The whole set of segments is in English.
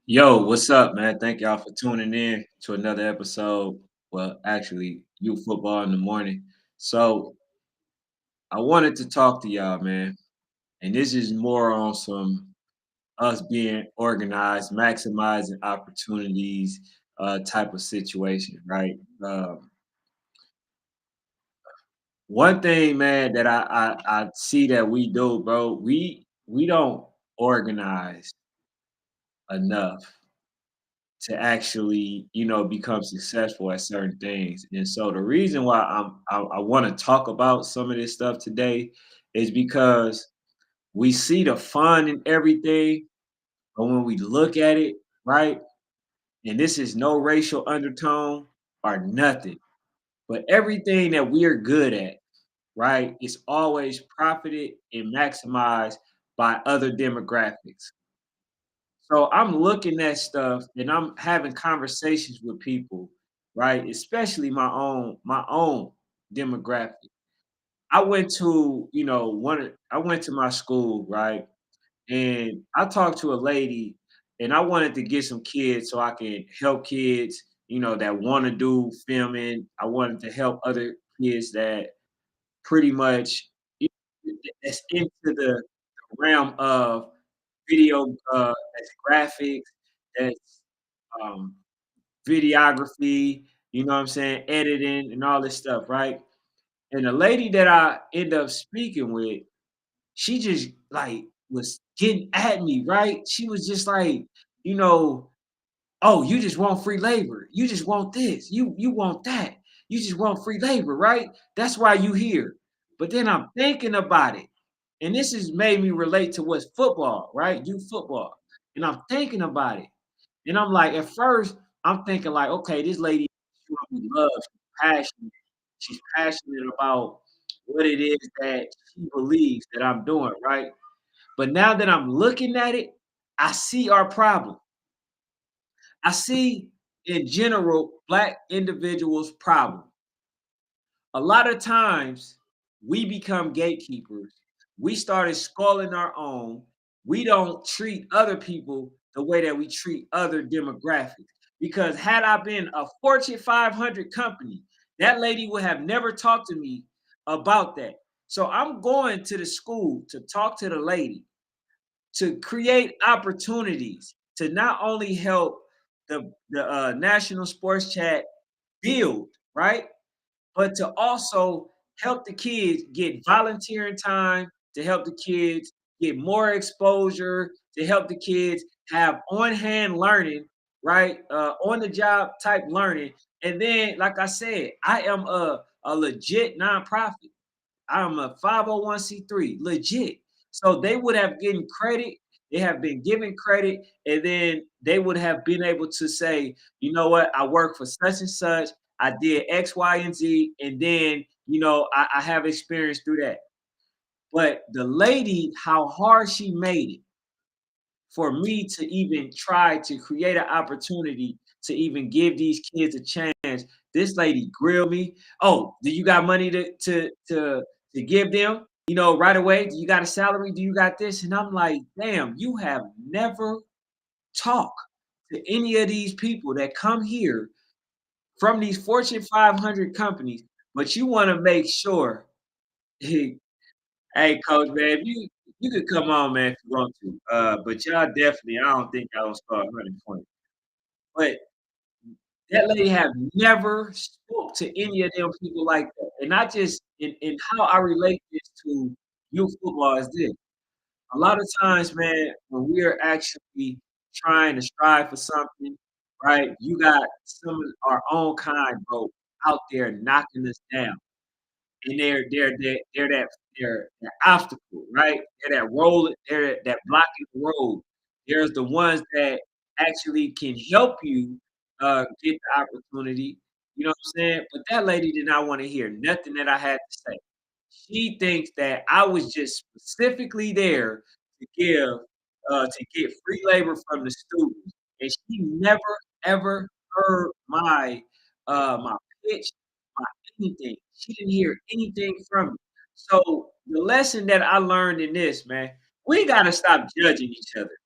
Yo, what's up, man? Thank y'all for tuning in to another episode. Well, actually, you football in the morning. So I wanted to talk to y'all, man. And this is more on some us being organized, maximizing opportunities, type of situation, right? One thing, man, that I see that we do, bro, we don't organize enough to actually, become successful at certain things. And so the reason why I want to talk about some of this stuff today is because we see the fun in everything, but when we look at it, right, and this is no racial undertone or nothing, but everything that we are good at, right, is always profited and maximized by other demographics. So I'm looking at stuff and I'm having conversations with people, right? Especially my own demographic. I went to, I went to my school, right? And I talked to a lady and I wanted to get some kids so I can help kids, that want to do filming. I wanted to help other kids that pretty much that's into the realm of video, that's graphics, that's um, videography, you know what I'm saying, editing and all this stuff, right? And the lady that I end up speaking with, she just like was getting at me, right? She was just like, you know, oh, you just want free labor. You just want this. You want that. You just want free labor, right? That's why you here. But then I'm thinking about it. And this has made me relate to what's football, right? Youth football. And I'm thinking about it. And I'm like, at first, I'm thinking like, okay, this lady showing me love. She's passionate. She's passionate about what it is that she believes that I'm doing, right? But now that I'm looking at it, I see our problem. I see in general black individuals' problem. A lot of times we become gatekeepers. We started sculling our own. We don't treat other people the way that we treat other demographics. Because had I been a Fortune 500 company, that lady would have never talked to me about that. So I'm going to the school to talk to the lady to create opportunities to not only help the National Sports Chat build, right? But to also help the kids get volunteering time, to help the kids get more exposure, to help the kids have on-hand learning, right? On the job type learning. And then, like I said, I am a legit nonprofit. I'm a 501c3, legit. So they would have given credit. They have been given credit, and then they would have been able to say, you know what, I work for such and such. I did X, Y, and Z, and then I have experience through that. But the lady, how hard she made it for me to even try to create an opportunity to even give these kids a chance. This lady grilled me. Oh, do you got money to give them? Right away. Do you got a salary? Do you got this? And I'm like, damn, you have never talked to any of these people that come here from these Fortune 500 companies, but you want to make sure. Hey, coach, man, you could come on, man, if you want to. But y'all definitely, I don't think y'all gonna start running points. But that lady have never spoke to any of them people like that. And I just and how I relate this to youth football is this. A lot of times, man, when we are actually trying to strive for something, right? You got some of our own kind, bro, out there knocking us down and they're obstacle, right? They're that roll, they're that blocking the road. There's the ones that actually can help you get the opportunity. You know what I'm saying? But that lady did not want to hear nothing that I had to say. She thinks that I was just specifically there to give to get free labor from the students, and she never ever heard my pitch, my anything. She didn't hear anything from me. So the lesson that I learned in this, man, we gotta stop judging each other.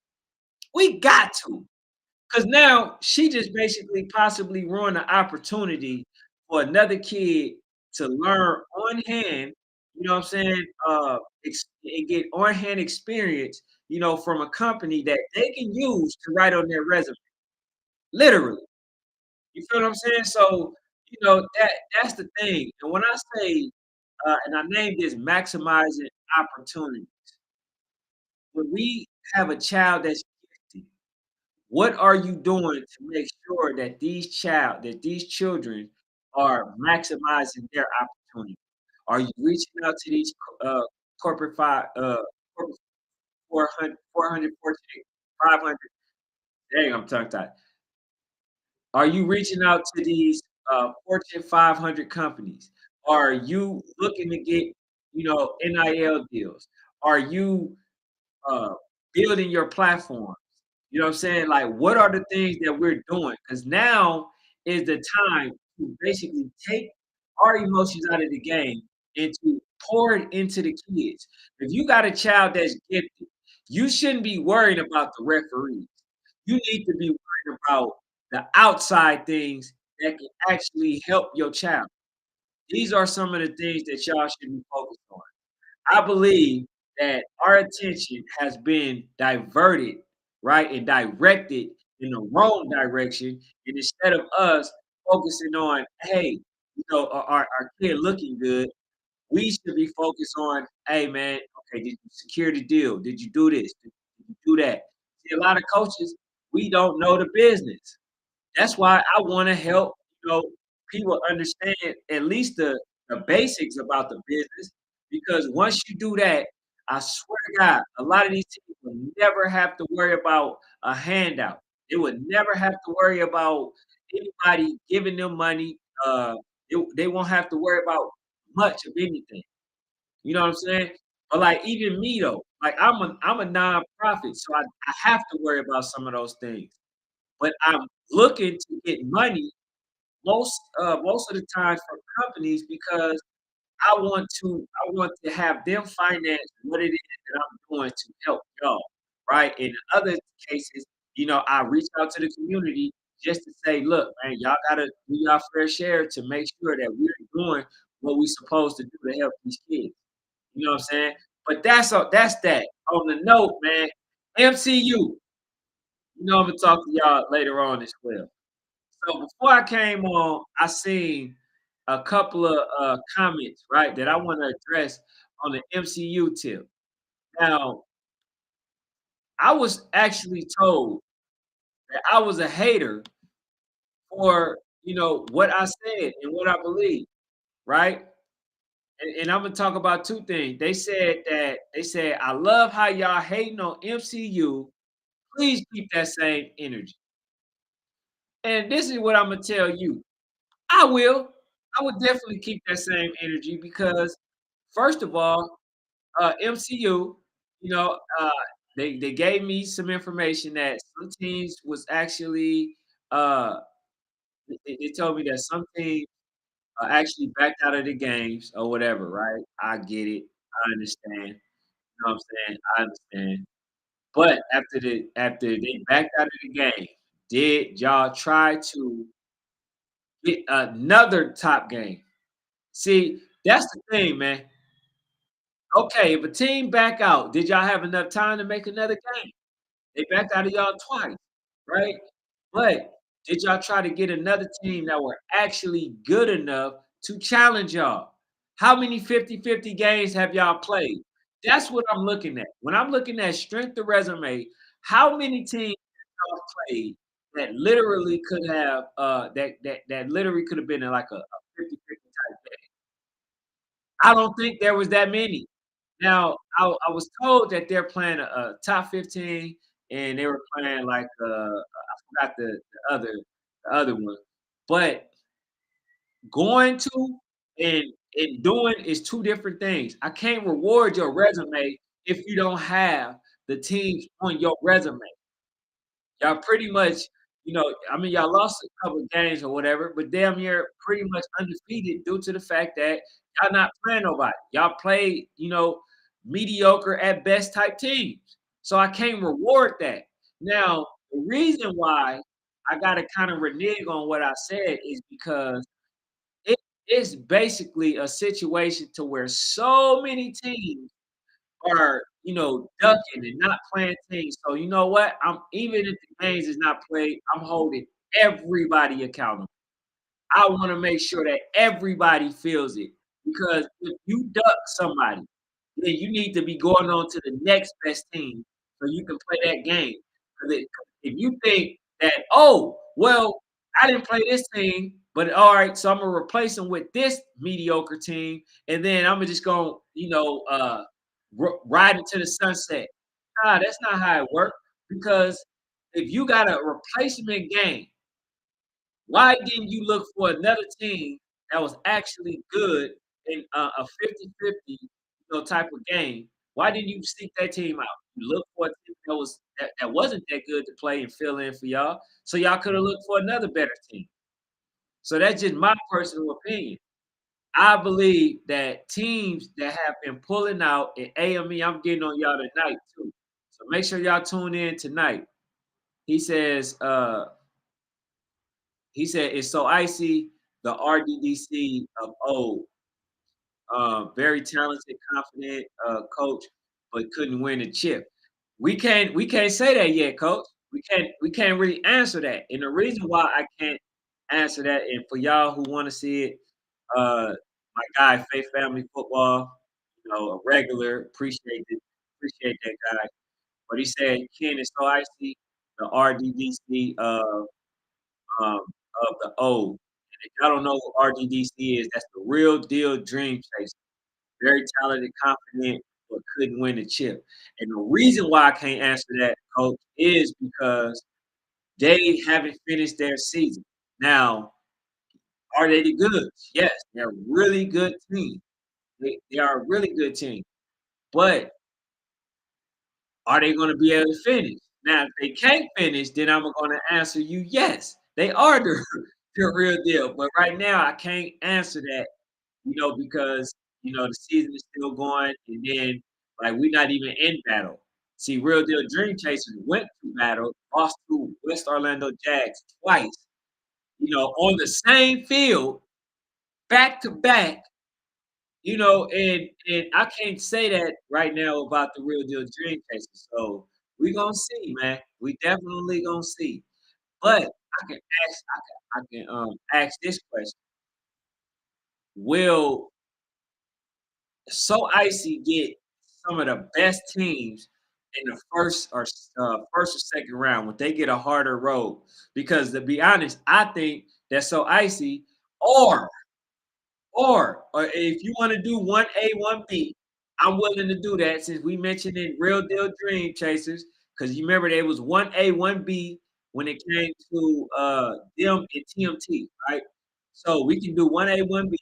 We got to. 'Cause now she just basically possibly ruined the opportunity for another kid to learn on hand, you know what I'm saying, and get on hand experience, from a company that they can use to write on their resume, literally. You feel what I'm saying? So, that's the thing, and when I say, and I named this maximizing opportunity, when we have a child that's gifted, what are you doing to make sure that these children are maximizing their opportunity? Are you reaching out to these corporate corporate 400, Fortune 500? Dang, I'm tongue tied. Are you reaching out to these Fortune 500 companies? Are you looking to get, NIL deals? Are you uh, building your platform? You know what I'm saying? Like, what are the things that we're doing? Because now is the time to basically take our emotions out of the game and to pour it into the kids. If you got a child that's gifted, you shouldn't be worried about the referees. You need to be worried about the outside things that can actually help your child. These are some of the things that y'all should be focused on. I believe that our attention has been diverted, right, and directed in the wrong direction. And instead of us focusing on, hey, our kid looking good, we should be focused on, hey, man, okay, did you secure the deal? Did you do this? Did you do that? See, a lot of coaches, we don't know the business. That's why I wanna help, people understand at least the basics about the business, because once you do that, I swear to God, a lot of these teams will never have to worry about a handout. They would never have to worry about anybody giving them money, they won't have to worry about much of anything, you know what I'm saying? But, like, even me though, like, I'm a nonprofit, so I have to worry about some of those things. But I'm looking to get money most of the time from companies because I want to have them finance what it is that I'm doing to help y'all, right? In other cases, I reach out to the community just to say, "Look, man, y'all gotta do y'all fair share to make sure that we're doing what we supposed to do to help these kids." You know what I'm saying? But that's that. On the note, man, MCU, Imma talk to y'all later on as well. So before I came on, I seen a couple of comments, right, that I want to address on the MCU tip. Now, I was actually told that I was a hater for, what I said and what I believe, right? And I'm gonna talk about two things. They said, I love how y'all hating on MCU. Please keep that same energy. And this is what I'm gonna tell you. I will. I would definitely keep that same energy because first of all, MCU, you know, uh, they gave me some information that some teams was actually uh, they told me that some teams actually backed out of the games or whatever, right? I get it. I understand. You know what I'm saying? I understand. But after they backed out of the game, did y'all try to get another top game? See, that's the thing, man. Okay, if a team back out, did y'all have enough time to make another game? They backed out of y'all twice, right? But did y'all try to get another team that were actually good enough to challenge y'all? How many 50-50 games have y'all played? That's what I'm looking at. When I'm looking at strength of resume, how many teams have y'all played that literally could have that literally could have been in like a 50-50 type game? I don't think there was that many. Now, I was told that they're playing a top 15 and they were playing like, I forgot the other one, but going to and doing is 2 different things. I can't reward your resume if you don't have the teams on your resume. Y'all pretty much, I mean, y'all lost a couple of games or whatever, but damn near pretty much undefeated due to the fact that y'all not playing nobody. Y'all play, mediocre at best type teams. So I can't reward that. Now, The reason why I gotta kind of renege on what I said is because it is basically a situation to where so many teams are, ducking and not playing teams. So you know what? I'm even if the games is not played, I'm holding everybody accountable. I want to make sure that everybody feels it because if you duck somebody, then you need to be going on to the next best team so you can play that game. Because if you think that, oh, well, I didn't play this team, but all right, so I'm gonna replace them with this mediocre team, and then I'm just gonna, ride into the sunset. Nah, that's not how it works. Because if you got a replacement game why didn't you look for another team that was actually good in a 50-50, type of game? Why didn't you seek that team out? You look for a team that wasn't that good to play and fill in for y'all, so y'all coulda looked for another better team. So that's just my personal opinion. I believe that teams that have been pulling out and AME, I'm getting on y'all tonight too. So make sure y'all tune in tonight. He says, it's so icy, the RDDC of old. Very talented, confident coach, but couldn't win a chip. We can't say that yet, coach. We can't really answer that. And the reason why I can't answer that, and for y'all who want to see it, my guy, Faith Family Football, a regular, appreciate that guy. But he said Ken is so icy, the RDDC of the O. And if y'all don't know what RDDC is, that's the real deal dream chaser. Very talented, confident, but couldn't win the chip. And the reason why I can't answer that, coach, is because they haven't finished their season. Now, are they the goods? Yes, they're a really good team. They are a really good team. But are they gonna be able to finish? Now, if they can't finish, then I'm gonna answer you, yes, they are the the real deal. But right now, I can't answer that, because, the season is still going, and then, like, we're not even in battle. See, Real Deal Dream Chasers went to battle, lost to West Orlando Jags twice, on the same field, back to back, and I can't say that right now about the Real Deal Dream Chasers. So we gonna see, man. We definitely gonna see. But I can ask this question: Will So Icy get some of the best teams in the first or second round? Would they get a harder road? Because to be honest, I think that So Icy, or or if you want to do 1A, 1B, I'm willing to do that since we mentioned in Real Deal Dream Chasers, because you remember there was 1A, 1B when it came to them and TMT, right? So we can do 1A, 1B.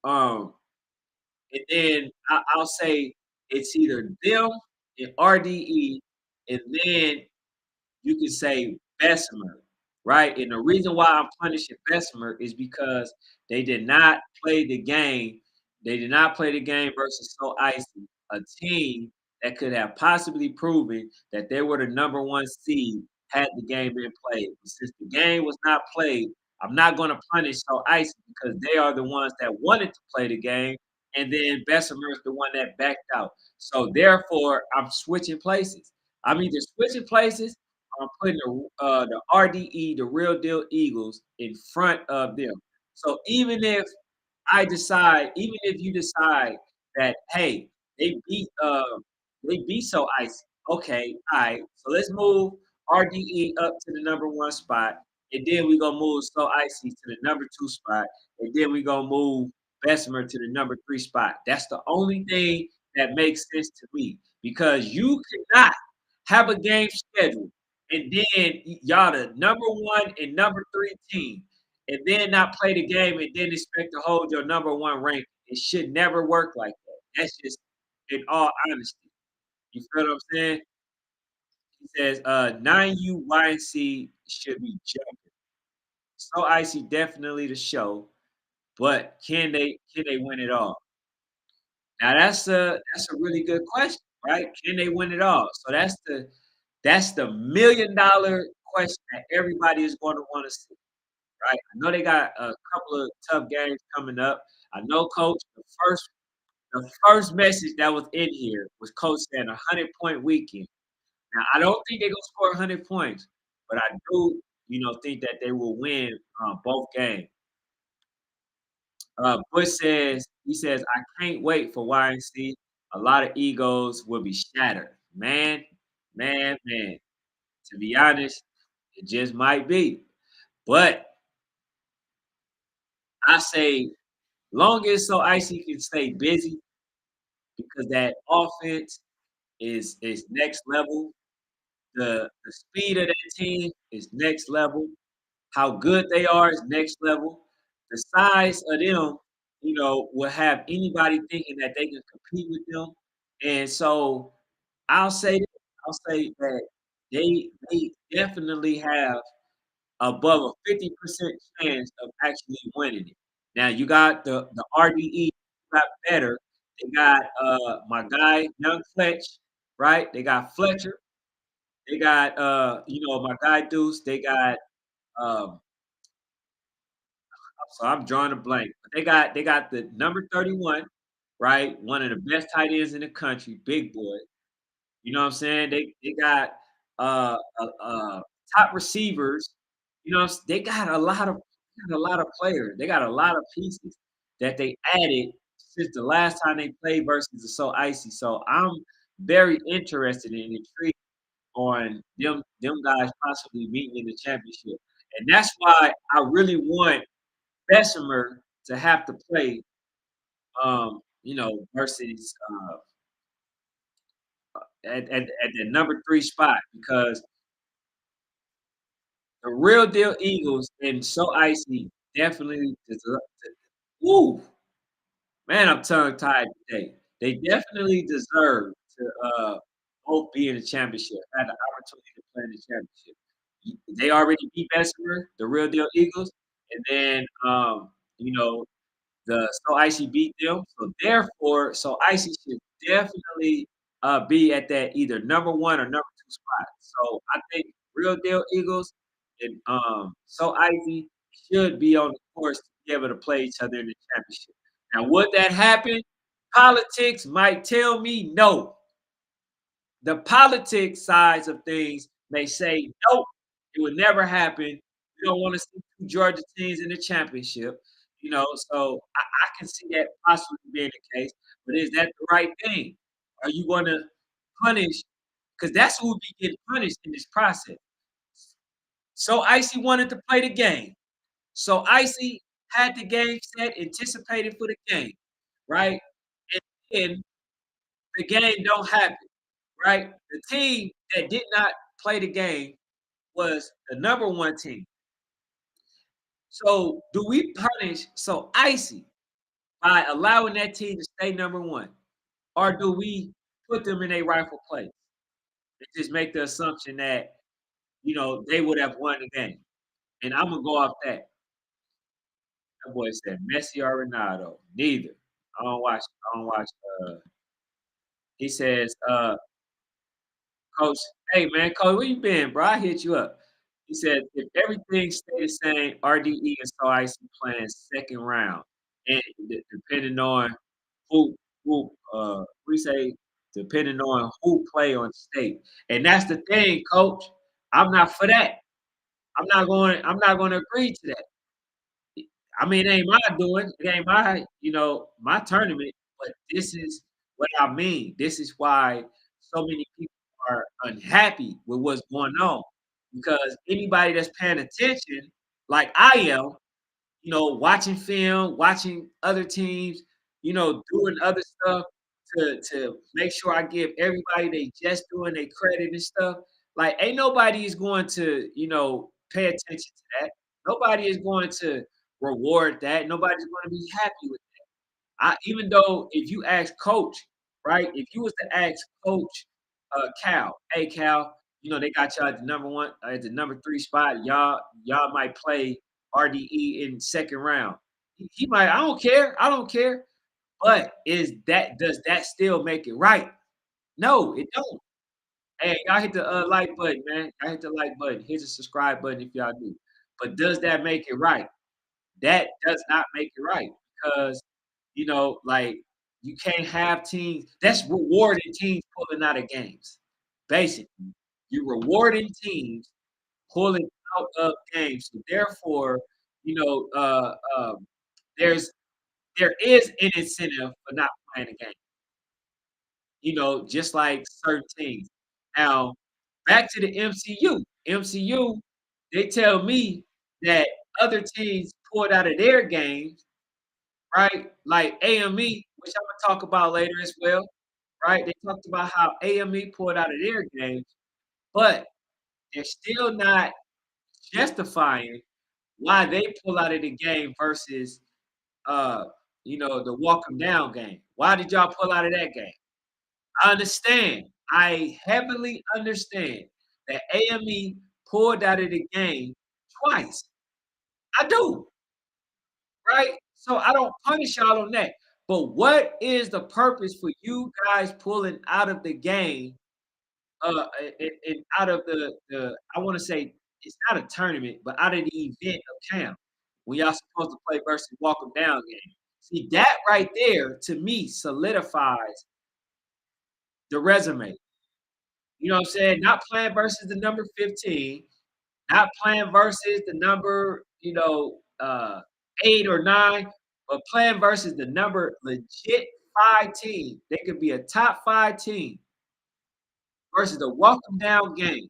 Um, and then I'll say it's either them and RDE, and then you can say Bessemer, right? And the reason why I'm punishing Bessemer is because they did not play the game. They did not play the game versus So Icy, a team that could have possibly proven that they were the number one seed had the game been played. But since the game was not played, I'm not going to punish So Icy because they are the ones that wanted to play the game, and then Bessemer is the one that backed out. So therefore, I'm switching places. I'm either switching places, I'm putting the RDE, the Real Deal Eagles, in front of them. So even if you decide that, hey, they beat So Icy. Okay, all right. So let's move RDE up to the number one spot, and then we gonna move So Icy to the number two spot, and then we gonna move Bessemer to the number three spot. That's the only thing that makes sense to me because you cannot have a game schedule and then y'all the number one and number three team, and then not play the game and then expect to hold your number one rank. It should never work like that. That's just in all honesty. You feel what I'm saying? He says, 9U YNC should be jumping. So Icy definitely the show, but can they win it all? Now that's a really good question, right? Can they win it all? So That's the $1,000,000 question that everybody is gonna wanna see, right? I know they got a couple of tough games coming up. I know, coach, the first message that was in here was coach saying a 100-point weekend. Now, I don't think they're gonna score 100 points, but I do, think that they will win, both games. Bush he says, "I can't wait for YNC. A lot of egos will be shattered." Man, man, man. To be honest, it just might be. But I say, long as so Icy can stay busy because that offense is next level. The speed of that team is next level. How good they are is next level. The size of them, will have anybody thinking that they can compete with them. And so I'll say this, I'll say that they definitely have above a 50% chance of actually winning it. Now you got the RDE got better. They got my guy Young Fletch, right? They got Fletcher. They got my guy Deuce. They got um so I'm drawing a blank. But they got the number 31, right? One of the best tight ends in the country, big boy. You know what I'm saying? They got top receivers. They got a lot of players. They got a lot of pieces that they added since the last time they played versus the So Icy. So I'm very interested and intrigued on them guys possibly meeting in the championship. And that's why I really want Bessemer to have to play versus at the number 3 spot because the real deal Eagles and So Icy definitely deserve to. Woo! Man, I'm tongue-tied today. They definitely deserve to, both be in the championship, had the opportunity to play in the championship. They already beat Bessemer, the real deal Eagles, and then, the So Icy beat them, so therefore, So Icy should definitely, be at that either number 1 or number 2 spot. So I think Real Deal Eagles and, So Icy should be on the course to be able to play each other in the championship. Now would that happen? Politics might tell me no. The politics sides of things may say, "Nope, it would never happen. We don't wanna see 2 Georgia teams in the championship." So I can see that possibly being the case, but is that the right thing? Are you gonna punish? Because that's who would be getting punished in this process. So Icy wanted to play the game. So Icy had the game set, anticipated for the game, right? And then the game don't happen, right? The team that did not play the game was the number 1 team. So, do we punish So Icy by allowing that team to stay number 1, or do we put them in a rightful place and just make the assumption that, they would have won the game? And Imma go off that. That boy said Messi or Ronaldo. Neither. I don't watch, he says, Coach, hey man, coach, where you been, bro? I hit you up. He said, if everything stay the same, RDE and So Icy playing second round. And depending on we say depending on who play on state. And that's the thing, coach. I'm not for that. I'm not gonna agree to that. I mean, it ain't my doing. It ain't my tournament, but this is what I mean. This is why so many people are unhappy with what's going on because anybody that's paying attention, like I am, watching film, watching other teams, doing other stuff to make sure I give everybody they just doing their credit and stuff. Like, ain't nobody is going to, pay attention to that. Nobody is going to reward that. Nobody's going to be happy with even though if you ask coach, right? If you was to ask coach Cal, hey Cal, they got y'all at the number 1, at the number 3 spot. Y'all might play RDE in second round. He might, I don't care. I don't care. But does that still make it right? No, it don't. Hey, y'all hit the like button, man. Y'all hit the like button. Hit the subscribe button if y'all do. But does that make it right? That does not make it right because like you can't have teams that's rewarding teams pulling out of games. Basically, you're rewarding teams pulling out of games. So therefore, you know, there's there is an incentive for not playing the game. Just like certain teams. Now, back to the MCU. MCU, they tell me that other teams pulled out of their games, right? Like AME, which I'm gonna talk about later as well, right? They talked about how AME pulled out of their games, but they're still not justifying why they pull out of the game versus uh, the walk 'em down game. Why did y'all pull out of that game? I understand. I heavily understand that AME pulled out of the game twice. I do, right? So I don't punish y'all on that. But what is the purpose for you guys pulling out of the game, and out of the I want to say it's not a tournament, but out of the event of camp when y'all supposed to play versus walk 'em down game? See, that right there to me solidifies the resume. You know what I'm saying? Not playing versus the number 15, not playing versus the number, 8 or 9, but playing versus the number legit 5 team. They could be a top 5 team versus a welcome down game.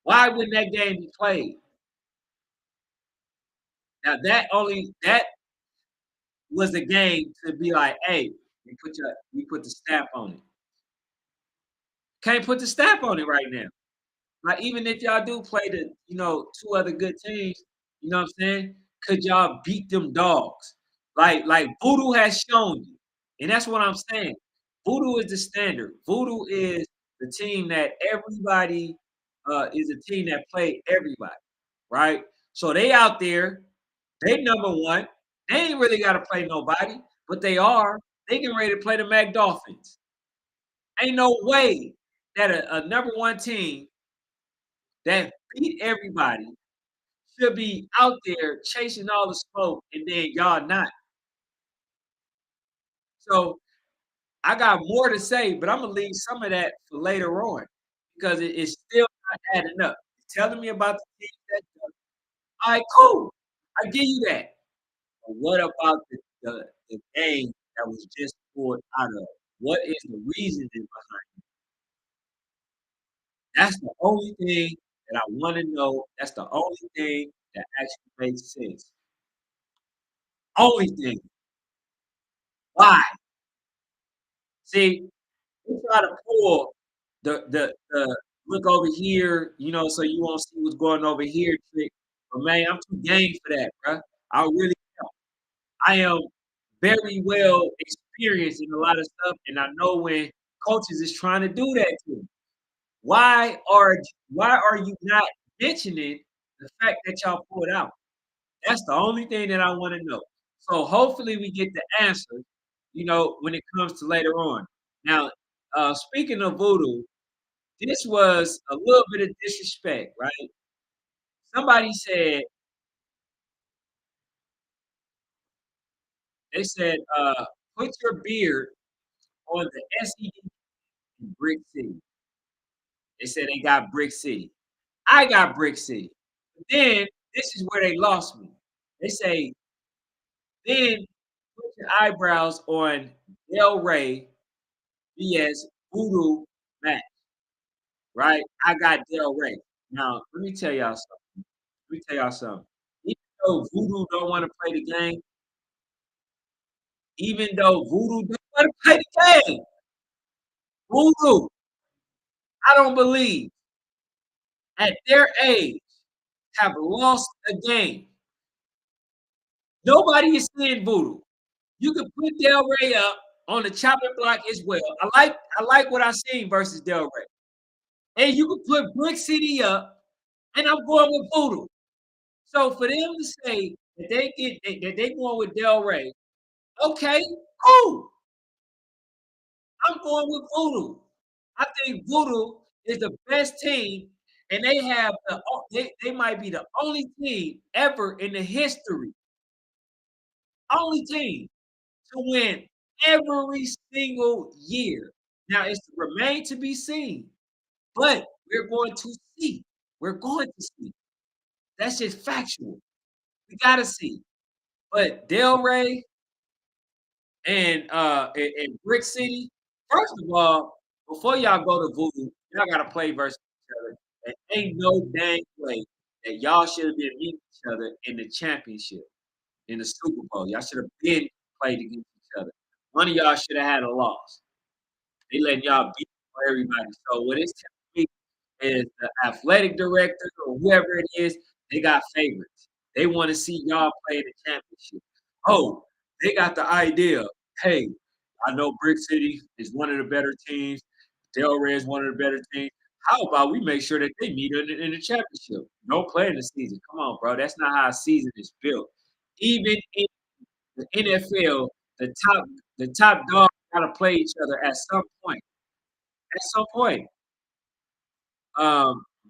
Why wouldn't that game be played? Now that was the game to be like, hey, we put the stamp on it. Can't put the stamp on it right now. Like, even if y'all do play the, 2 other good teams, you know what I'm saying? Could y'all beat them dogs? Like Voodoo has shown you, and that's what I'm saying. Voodoo is the standard. Voodoo is the team that everybody is a team that play everybody, right? So they out there, they number 1. They ain't really gotta play nobody, but they are. They getting ready to play the Mac Dolphins. Ain't no way that a number 1 team that beat everybody should be out there chasing all the smoke, and then y'all not. So I got more to say, but I'm gonna leave some of that for later on because it's still not adding up. You're telling me about the team that all right, cool. I give you that. But what about the game that was just pulled out of? What is the reasoning behind it? That's the only thing that I want to know. That's the only thing that actually makes sense. Only thing. Why? See, we try to pull the look over here, so you won't see what's going over here trick. But man, I'm too game for that, bruh. I really am. I am very well experienced in a lot of stuff, and I know when coaches is trying to do that to me. Why are why are you not mentioning the fact that y'all pulled out? That's the only thing that I wanna know. So hopefully we get the answer, when it comes to later on. Now, speaking of voodoo, this was a little bit of disrespect, right? Somebody said they said, "Put your beard on the SED in Brick City." They said they got Brick City. I got Brick City. But then this is where they lost me. They say, "Then put your eyebrows on Del Rey vs. Voodoo Mac." Right? I got Del Rey. Now, let me tell y'all something. Let me tell y'all something. Even though Voodoo don't wanna play the game, even though Voodoo don't wanna play the game, Voodoo, I don't believe, at their age, have lost a game. Nobody is seeing Voodoo. You can put Del Rey up on the chopping block as well. I like what I seen versus Del Rey. And you can put Brick City up, and I'm going with Voodoo. So for them to say that they going with Del Rey, okay, cool. I'm going with Voodoo. I think Voodoo is the best team, and they have they might be the only team ever in the history, only team to win every single year. Now it's to remain to be seen, but we're going to see. We're going to see. That's just factual. We gotta see. But Delray and Brick City, first of all, before y'all go to Voodoo, y'all gotta play versus each other. And ain't no dang way that y'all should have been meeting each other in the championship, in the Super Bowl. Y'all should have been played against each other. One of y'all should have had a loss. They letting y'all beat everybody. So what it's telling me is the athletic director or whoever it is, they got favorites. They want to see y'all play in the championship. Oh, they got the idea. Hey, I know Brick City is one of the better teams. Delray is one of the better teams. How about we make sure that they meet in the championship? Don't play in the season. Come on, bro. That's not how a season is built. Even in the NFL, the top dogs gotta play each other at some point. At some point.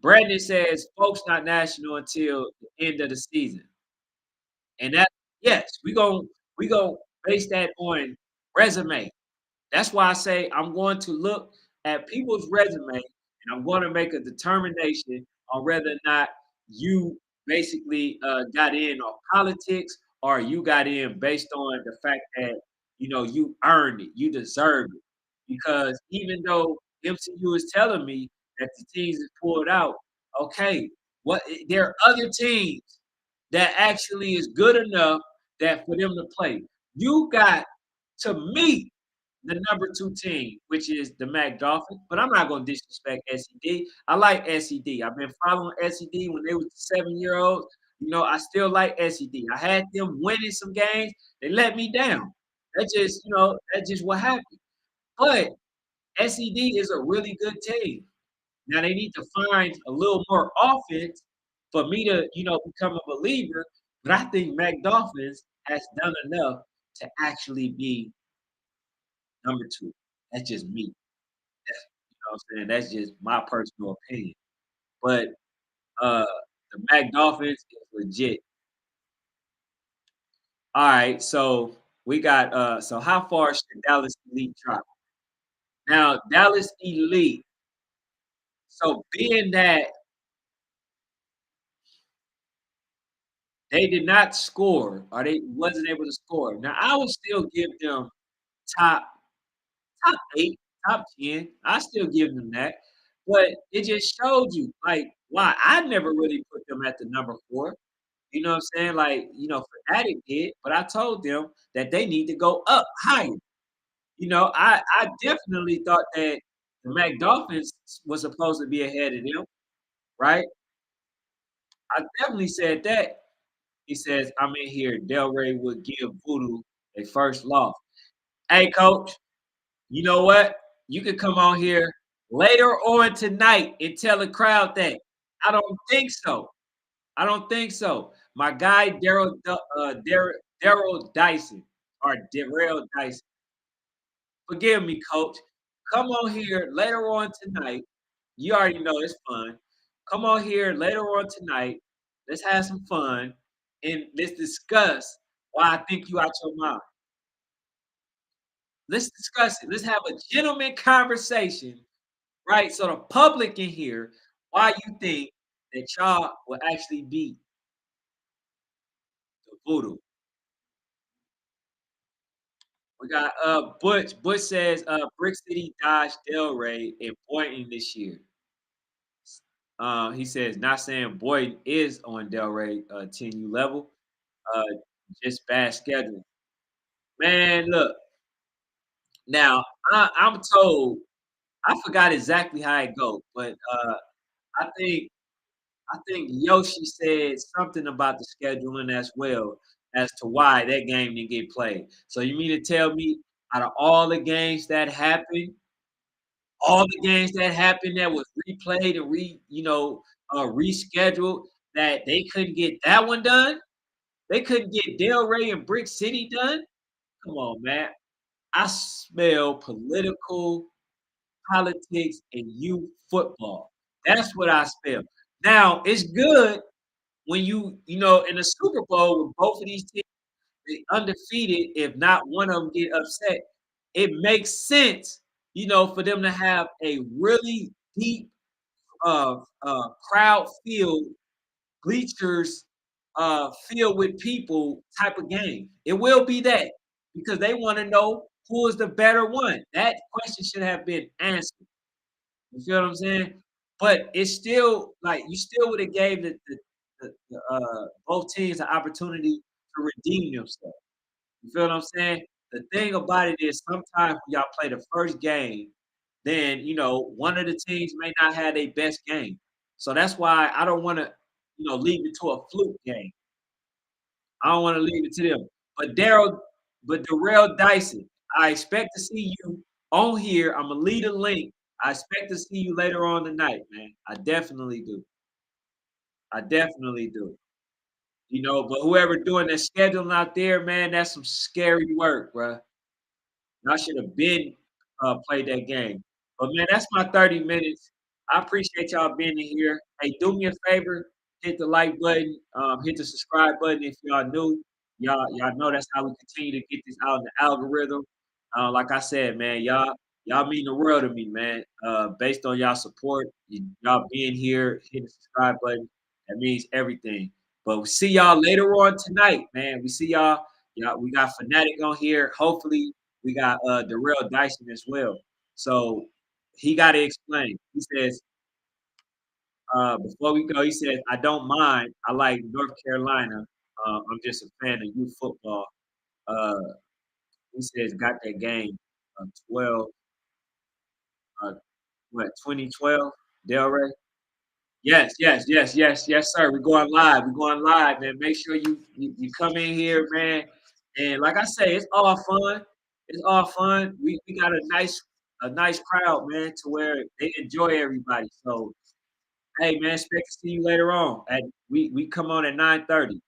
Brandon says folks not national until the end of the season. And that yes, we gon' base that on resume. That's why I say I'm going to look at people's resume and I'm going to make a determination on whether or not you basically got in on politics or you got in based on the fact that you earned it, you deserved it. Because even though MCU is telling me that the teams is pulled out, okay, there are other teams that actually is good enough that for them to play. You got to meet the number two team, which is the Mac Dolphins. But I'm not going to disrespect SED. I like SED. I've been following SED when they was 7-year-olds. I still like SED. I had them winning some games. They let me down. That's just what happened. But SED is a really good team. Now they need to find a little more offense for me to, become a believer. But I think Mac Dolphins has done enough to actually be number two. That's just me. What I'm saying? That's just my personal opinion. But uh the Mac Dolphins is legit. All right, so we got so how far should Dallas Elite drop? Now Dallas Elite, so being that they did not score or they wasn't able to score. Now I would still give them top top 8, top 10. I still give them that. But it just showed you like why I never really put them at the number 4. You know what I'm saying? Like, Fanatic did, but I told them that they need to go up higher. I definitely thought that the Mac Dolphins was supposed to be ahead of them, right? I definitely said that. He says, I'm in here. Delray would give Voodoo a first loss. Hey, coach, you know what? You can come on here later on tonight and tell the crowd that. I don't think so. I don't think so. My guy Daryl Dyson or Darrell Dyson. Forgive me, coach. Come on here later on tonight. You already know it's fun. Come on here later on tonight. Let's have some fun and let's discuss why I think you out your mind. Let's discuss it. Let's have a gentleman conversation, right? So the public can hear why you think that y'all will actually beat the Voodoo. We got Butch. Butch says Brick City dodged Delray and Boynton this year. He says not saying Boynton is on Delray 10U level, uh, just bad scheduling. Man, look, now I'm told I forgot exactly how it goes, but I think I think Yoshi said something about the scheduling as well as to why that game didn't get played. So you mean to tell me out of all the games that happened that was replayed and rescheduled, that they couldn't get that one done? They couldn't get Delray and Brick City done? Come on, man. I smell political. politics and youth football. That's what I spell. Now, it's good when in the Super Bowl with both of these teams they undefeated, if not one of them get upset, it makes sense, for them to have a really deep crowd filled bleachers filled with people type of game. It will be that because they want to know who is the better one. That question should have been answered. You feel what I'm saying? But it's still like you still would have gave the both teams an opportunity to redeem themselves. You feel what I'm saying? The thing about it is sometimes when y'all play the first game, then one of the teams may not have their best game. So that's why I don't want to, leave it to a fluke game. I don't want to leave it to them. But Darrell Dyson, I expect to see you on here. I'm gonna leave a link. I expect to see you later on tonight, man. I definitely do. I definitely do. But whoever doing that scheduling out there, man, that's some scary work, bruh. I should have been played that game. But man, that's my 30 minutes. I appreciate y'all being in here. Hey, do me a favor, hit the like button, hit the subscribe button if y'all new. Y'all know that's how we continue to get this out in the algorithm. Like I said, man, y'all mean the world to me, man. Based on y'all support, y'all being here, hit the subscribe button, that means everything. But we see y'all later on tonight, man. We see y'all. We got Fanatic on here. Hopefully, we got Darrell Dyson as well. So he got to explain. He says, before we go, he says, I don't mind. I like North Carolina. I'm just a fan of youth football. Uh, he says, got that game 12, uh, 2012, Delray? Yes, yes, yes, yes, yes, sir. We're going live. We're going live, man. Make sure you come in here, man. And like I say, it's all fun. It's all fun. We got a nice crowd, man, to where they enjoy everybody. So hey man, expect to see you later on. We come on at 9:30.